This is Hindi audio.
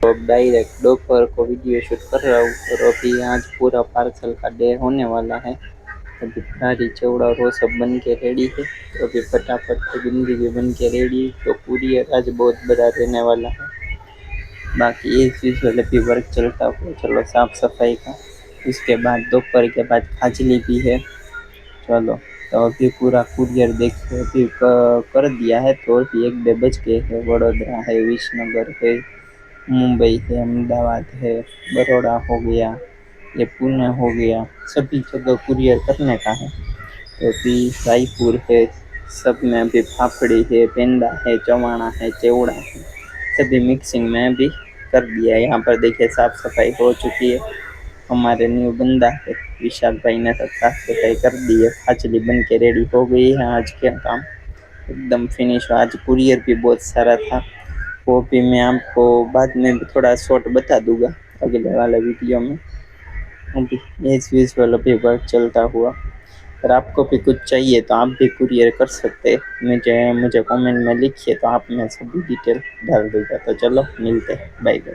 तो अब डायरेक्ट दोपहर को वीडियो शूट कर रहा हूँ और अभी आज पूरा पार्सल का डे होने वाला है। अभी सारी चौड़ा वो सब बन के रेडी है, तो अभी फटाफट से भिंडी भी बन के रेडी। तो कुरियर आज बहुत बड़ा रहने वाला है। बाकी इस चीज़ वाले भी वर्क चलता हुआ चलो साफ सफाई का। उसके बाद दोपहर के बाद खाजली भी है। चलो तो अभी पूरा कुरियर देखिए अभी कर दिया है। तो अभी 1-2 बज गए हैं। वडोदरा है, विसनगर है, मुंबई है, अहमदाबाद है, बड़ौदा हो गया, ये पुणे हो गया, सभी जगह कुरियर करने का है। तो अभी रायपुर है, सब में अभी फाफड़ी है, पेंदा है, चवाणा है, चेवड़ा है, सभी मिक्सिंग में अभी कर दिया है। यहाँ पर देखिए साफ सफाई हो चुकी है। हमारे न्यू बंदा है विशाल भाई ने सब साफ सफाई कर दी है। खाचली बन के रेडी हो गई है। आज के काम एकदम फिनिश। आज कुरियर भी बहुत सारा था, वो भी मैं आपको बाद में भी थोड़ा शॉर्ट बता दूंगा अगले वाले वीडियो में। अभी एज यूजुअल अभी वर्क चलता हुआ। अगर आपको भी कुछ चाहिए तो आप भी कुरियर कर सकते हैं। मुझे कमेंट में लिखिए, तो आप मैं सभी डिटेल डाल दूंगा। तो चलो मिलते हैं, बाय बाय।